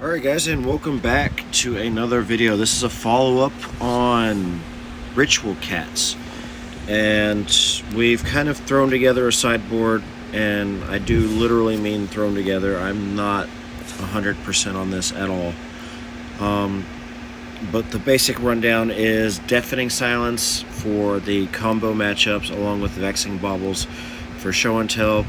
Alright guys, and welcome back to another video. This is a follow-up on ritual cats, and we've kind of thrown together a sideboard, and I do literally mean thrown together. I'm not 100% on this at all, but the basic rundown is Deafening Silence for the combo matchups, along with Vexing Baubles for show and tell,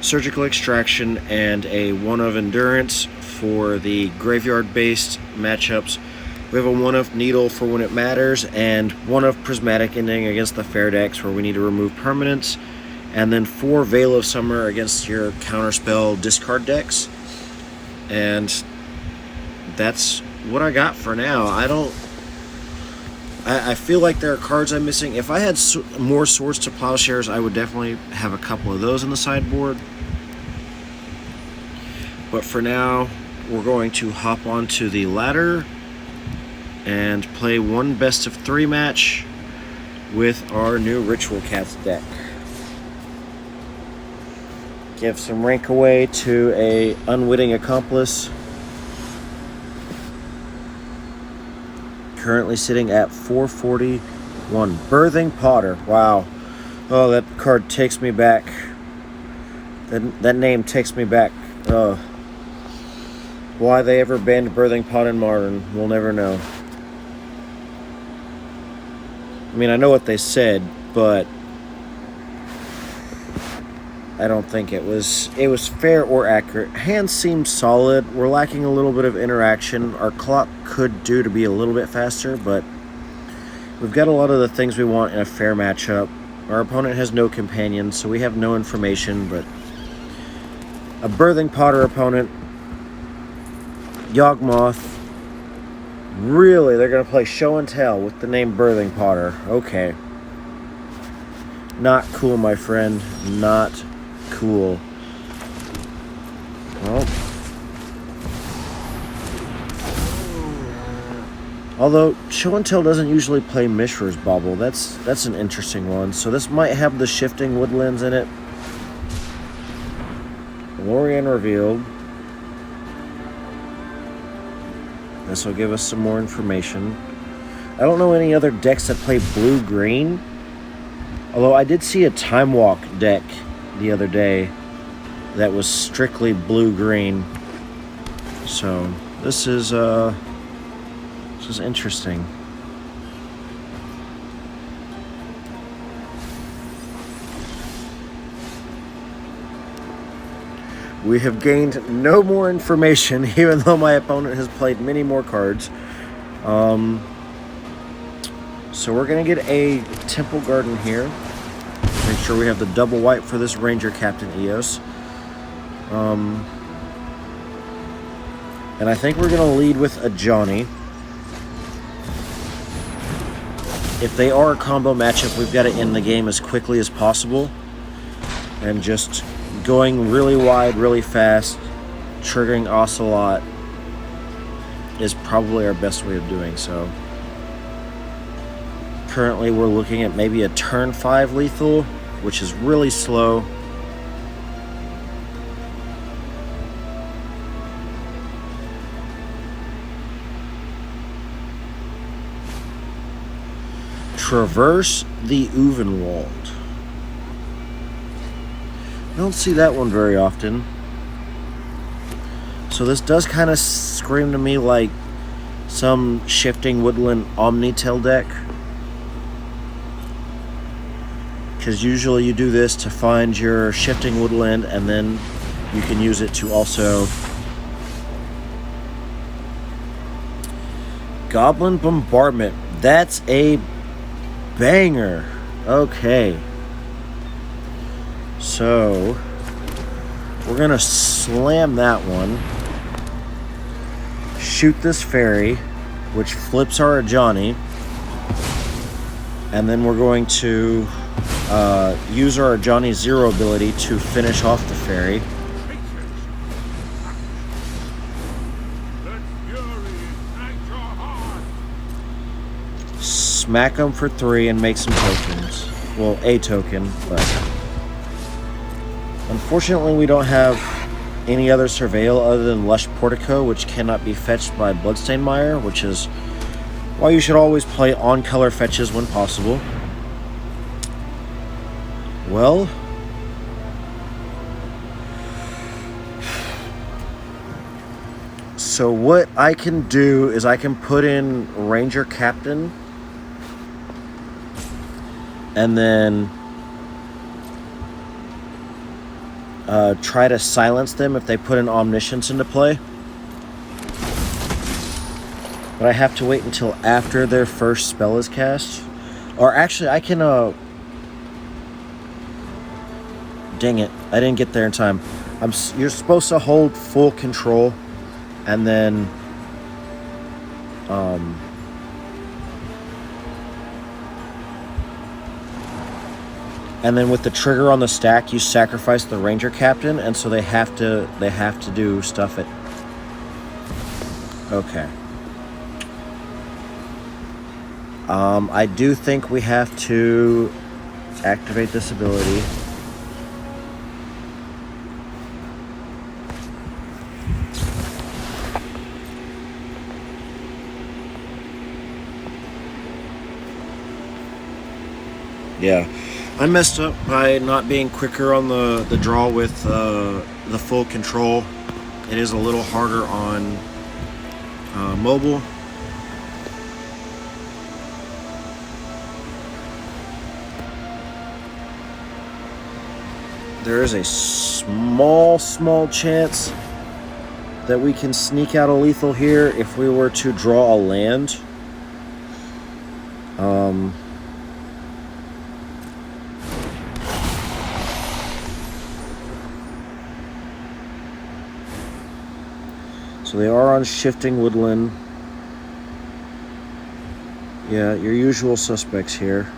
Surgical Extraction, and a 1 of Endurance for the graveyard-based matchups. We have a 1 of Needle for when it matters, and 1 of Prismatic Ending against the fair decks where we need to remove permanents, and then 4 Veil of Summer against your counterspell discard decks. And that's what I got for now. I feel like there are cards I'm missing. If I had more Swords to Plowshares, I would definitely have a couple of those in the sideboard. But for now, we're going to hop onto the ladder and play one best of 3 match with our new Ritual Cats deck. Give some rank away to a unwitting accomplice. Currently sitting at 441. Birthing Potter. Wow. Oh, that card takes me back. That name takes me back. Why they ever banned Birthing Pot in Modern, we'll never know. I mean, I know what they said, but I don't think it was fair or accurate. Hand seems solid. We're lacking a little bit of interaction. Our clock could do to be a little bit faster, but we've got a lot of the things we want in a fair matchup. Our opponent has no companions, so we have no information, but a Birthing Potter opponent, Yawgmoth. Really, they're going to play show and tell with the name Birthing Potter. Okay. Not cool, my friend. Not cool. Well, although show and tell doesn't usually play Mishra's Bauble. That's an interesting one. So this might have the Shifting Woodlands in it. Lorien revealed. This will give us some more information. I don't know any other decks that play blue-green. Although I did see a Time Walk deck the other day that was strictly blue-green. So this is interesting. We have gained no more information, even though my opponent has played many more cards. So we're going to get a Temple Garden here. Make sure we have the double white for this Ranger Captain Eos. And I think we're going to lead with a Johnny. If they are a combo matchup, we've got to end the game as quickly as possible. And just going really wide, really fast, triggering Ocelot is probably our best way of doing so. Currently, we're looking at maybe a turn 5 lethal, which is really slow. Traverse the Uvenwald. I don't see that one very often. So this does kind of scream to me like some Shifting Woodland Omnitail deck. Because usually you do this to find your Shifting Woodland, and then you can use it to also Goblin Bombardment. That's a banger. Okay. So we're gonna slam that one, shoot this fairy, which flips our Ajani, and then we're going to use our Ajani 0 ability to finish off the fairy. Smack them for 3 and make some tokens. Well, a token, but unfortunately we don't have any other surveil other than Lush Portico, which cannot be fetched by Bloodstained Mire, which is why you should always play on-color fetches when possible. Well, so what I can do is I can put in Ranger Captain and then try to silence them if they put an Omniscience into play. But I have to wait until after their first spell is cast. Or actually, I can... Dang it, I didn't get there in time. You're supposed to hold full control, and then... and then with the trigger on the stack, you sacrifice the Ranger Captain, and so they have to do stuff at... Okay. I do think we have to activate this ability. Yeah, I messed up by not being quicker on the draw with the full control. It is a little harder on mobile. There is a small chance that we can sneak out a lethal here if we were to draw a land. So they are on Shifting Woodland. Yeah, your usual suspects here.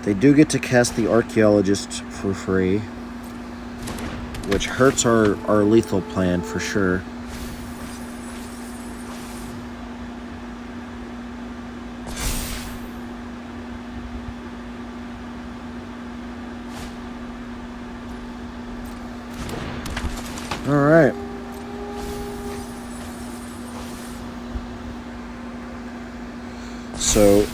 They do get to cast the Archaeologist for free, which hurts our lethal plan for sure. All right. So,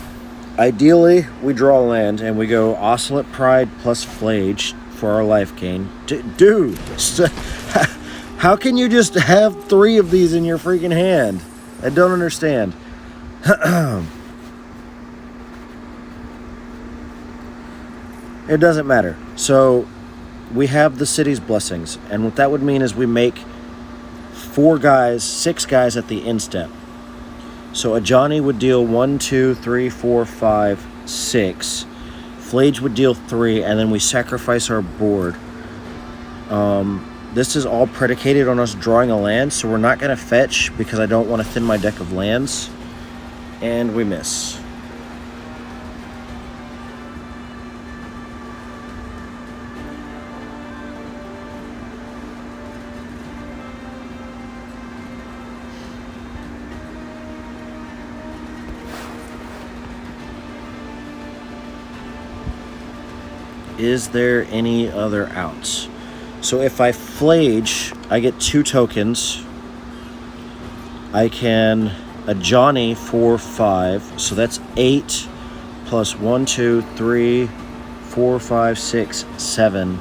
ideally, we draw land and we go Oscillate Pride plus Flage for our life gain. Dude, how can you just have 3 of these in your freaking hand? I don't understand. It doesn't matter. So, we have the city's blessings, and what that would mean is we make 6 guys at the end step. So a Johnny would deal 1, 2, 3, 4, 5, 6. Flage would deal 3, and then we sacrifice our board. This is all predicated on us drawing a land, so we're not going to fetch because I don't want to thin my deck of lands. And we miss. Is there any other outs? So if I Flage, I get 2 tokens. I can a Johnny for 5, so that's 8 plus 1, 2, 3, 4, 5, 6, 7.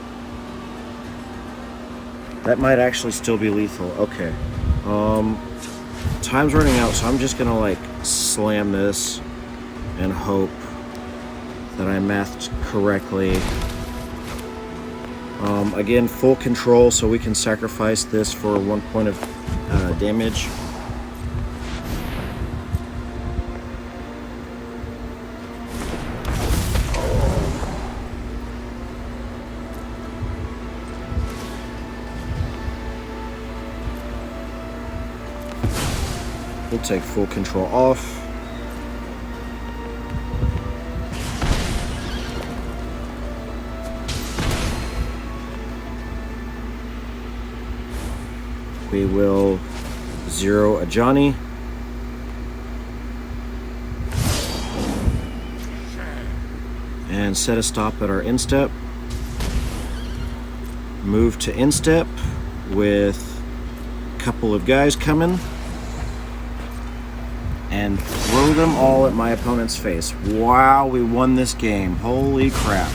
That might actually still be lethal. Okay. Time's running out, so I'm just gonna like slam this and hope that I mathed correctly. Again, full control, so we can sacrifice this for 1 point of damage. We'll take full control off. We will 0 a Johnny. And set a stop at our instep. Move to instep with a couple of guys coming. And throw them all at my opponent's face. Wow, we won this game. Holy crap.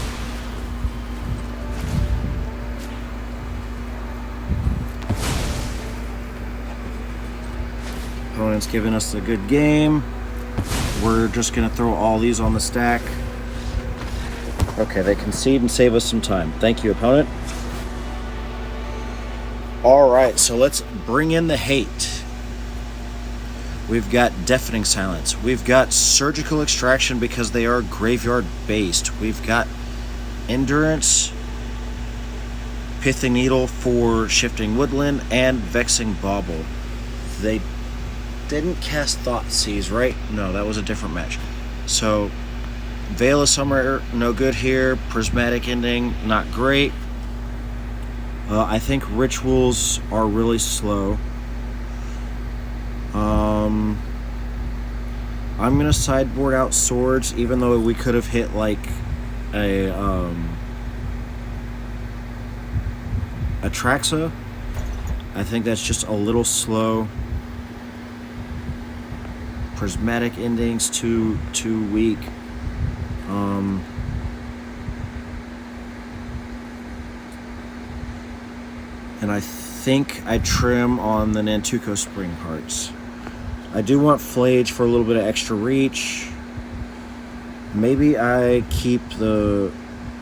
Opponent's giving us a good game. We're just going to throw all these on the stack. Okay, they concede and save us some time. Thank you, opponent. All right, so let's bring in the hate. We've got Deafening Silence. We've got Surgical Extraction because they are graveyard-based. We've got Endurance, Pithing Needle for Shifting Woodland, and Vexing Bauble. They didn't cast Thoughtseize, right? No, that was a different match. So, Veil of Summer, no good here. Prismatic Ending, not great. I think Rituals are really slow. I'm going to sideboard out Swords, even though we could have hit like a Traxa. I think that's just a little slow. Prismatic Ending's too weak. And I think I trim on the Nantuko Spring Hearts. I do want Flage for a little bit of extra reach. Maybe I keep the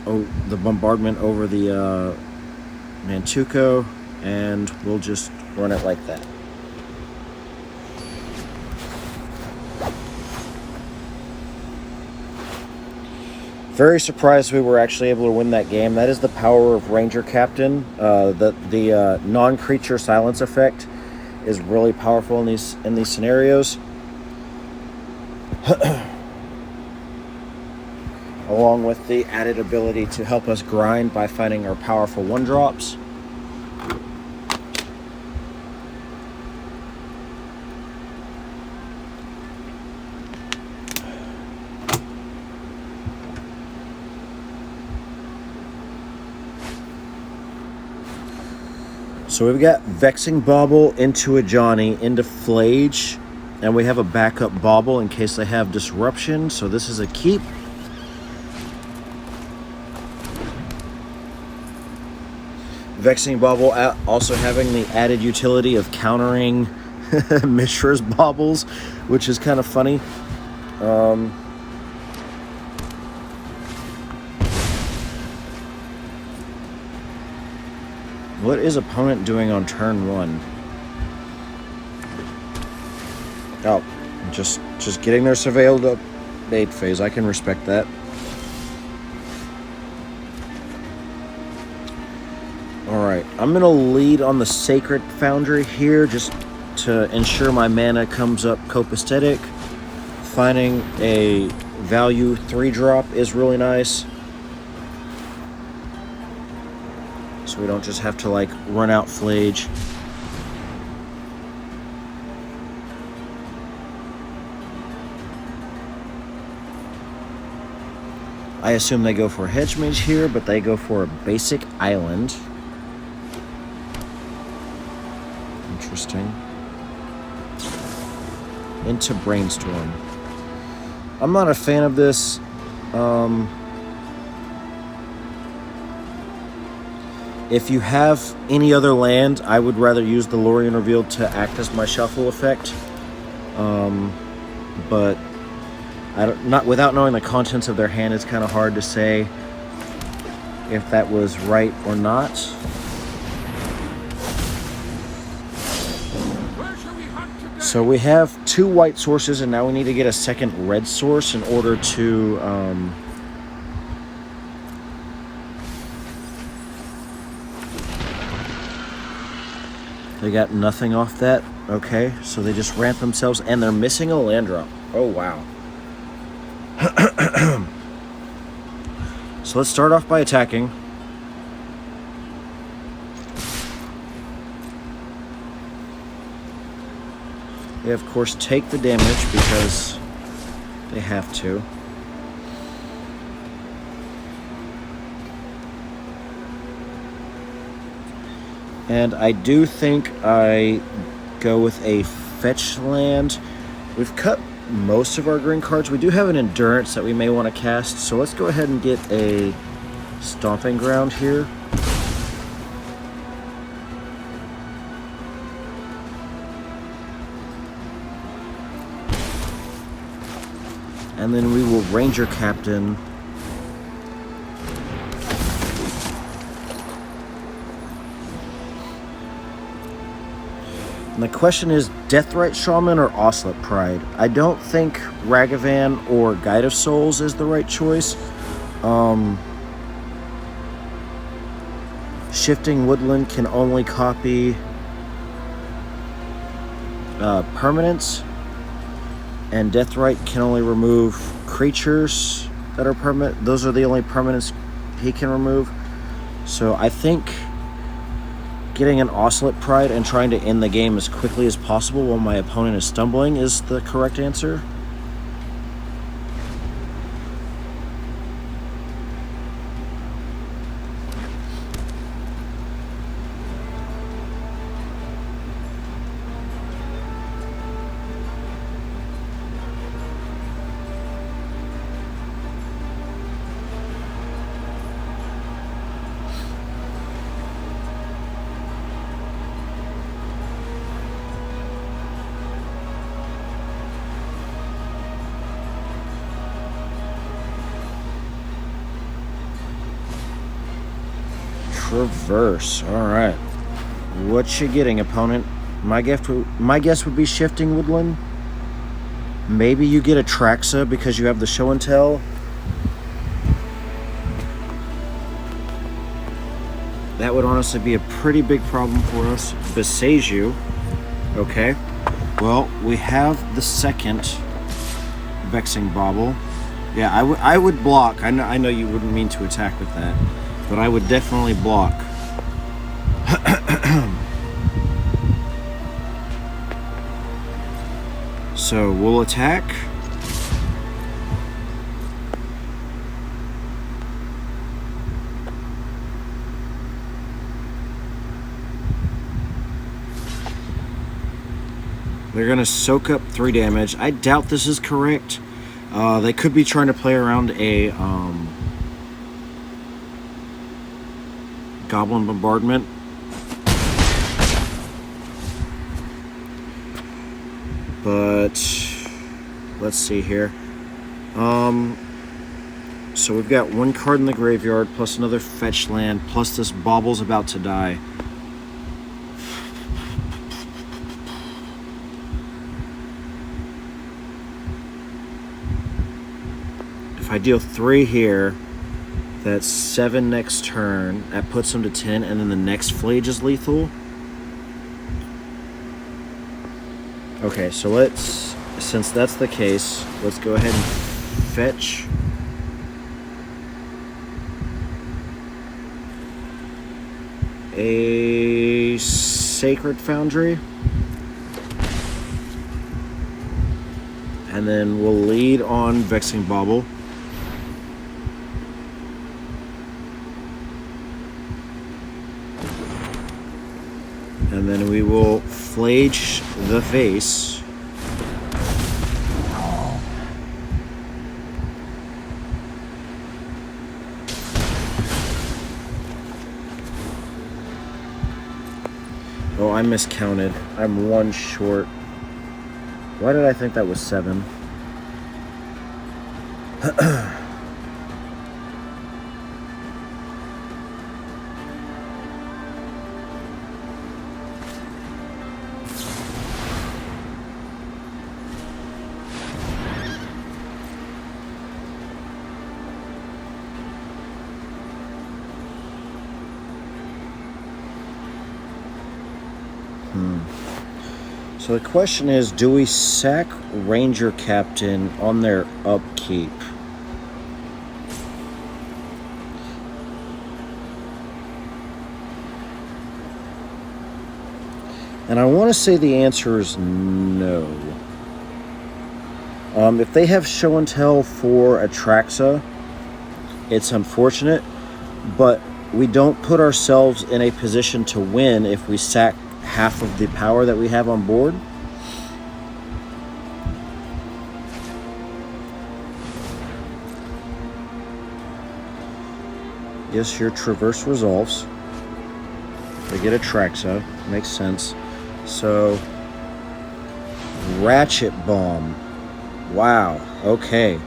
bombardment over the Nantuko, and we'll just run it like that. Very surprised we were actually able to win that game. That is the power of Ranger Captain. The non-creature silence effect is really powerful in these scenarios. Along with the added ability to help us grind by finding our powerful 1-drops. So we've got Vexing Bauble into a Johnny, into Flage, and we have a backup Bauble in case they have Disruption, so this is a keep. Vexing Bauble also having the added utility of countering Mishra's Baubles, which is kind of funny. What is opponent doing on turn 1? Oh, just getting their surveilled up bait phase. I can respect that. Alright, I'm going to lead on the Sacred Foundry here just to ensure my mana comes up copacetic. Finding a value 3-drop is really nice. So we don't just have to like run out Flage. I assume they go for a Hedge Mage here, but they go for a basic island. Interesting. Into Brainstorm. I'm not a fan of this. If you have any other land, I would rather use the Lorien Revealed to act as my shuffle effect. But without knowing the contents of their hand, it's kind of hard to say if that was right or not. So we have 2 white sources, and now we need to get a second red source in order to they got nothing off that. Okay, so they just ramp themselves, and they're missing a land drop. Oh, wow. So let's start off by attacking. They, of course, take the damage because they have to. And I do think I go with a fetch land. We've cut most of our green cards. We do have an endurance that we may want to cast, so let's go ahead and get a stomping ground here. And then we will Ranger Captain. And the question is, Deathrite Shaman or Oslet Pride? I don't think Ragavan or Guide of Souls is the right choice. Shifting Woodland can only copy permanents, and Deathrite can only remove creatures that are permanent. Those are the only permanents he can remove. So I think getting an Oslet Pride and trying to end the game as quickly as possible while my opponent is stumbling is the correct answer. Reverse. All right. What you getting, opponent? My guess would be Shifting Woodland. Maybe you get a Traxa because you have the Show and Tell. That would honestly be a pretty big problem for us. Beseiju. Okay. Well, we have the second Vexing Bauble. Yeah, I would block. I know you wouldn't mean to attack with that, but I would definitely block. So we'll attack. They're going to soak up 3 damage. I doubt this is correct. They could be trying to play around a Goblin Bombardment. But let's see here. So we've got 1 card in the graveyard, plus another fetch land, plus this Bauble's about to die. If I deal 3 here, that's 7 next turn. That puts him to 10, and then the next Flage is lethal. Okay, so let's, since that's the case, let's go ahead and fetch. A Sacred Foundry. And then we'll lead on Vexing Bauble. And then we will Flage the face. Oh, I miscounted. I'm 1 short. Why did I think that was 7? So the question is, do we sack Ranger Captain on their upkeep? And I want to say the answer is no. If they have show and tell for Atraxa, it's unfortunate, but we don't put ourselves in a position to win if we sack half of the power that we have on board. Yes, your traverse resolves. They get Atraxa. Makes sense. So, Ratchet Bomb. Wow. Okay.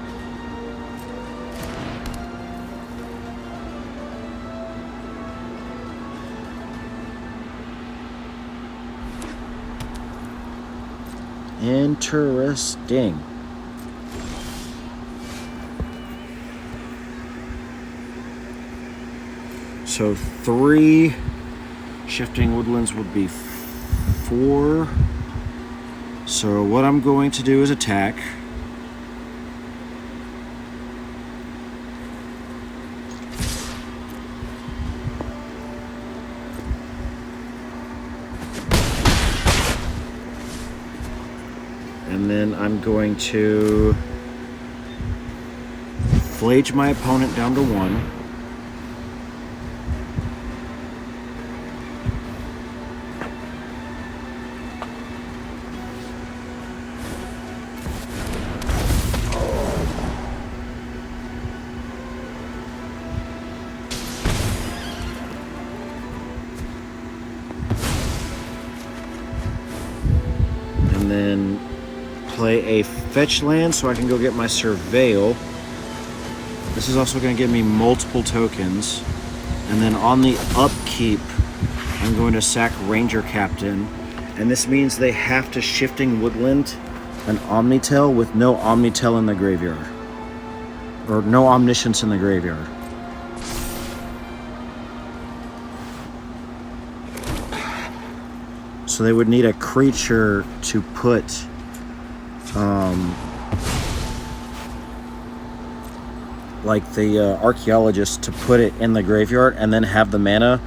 Interesting. So 3 shifting woodlands would be 4. So what I'm going to do is attack. And then I'm going to flage my opponent down to 1. And then play a fetch land so I can go get my Surveil. This is also going to give me multiple tokens. And then on the upkeep, I'm going to sack Ranger Captain. And this means they have to shifting woodland an Omnitel with no Omnitel in the graveyard. Or no Omniscience in the graveyard. So they would need a creature to put like the archaeologist to put it in the graveyard and then have the mana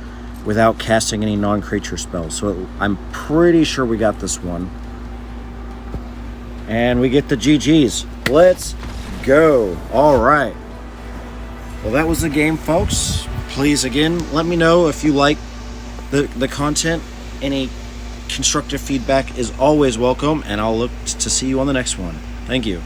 without casting any non-creature spells. So I'm pretty sure we got this one. And we get the GGs. Let's go. All right. Well, that was the game, folks. Please, again, let me know if you like the content. Any constructive feedback is always welcome, and I'll look to see you on the next one. Thank you.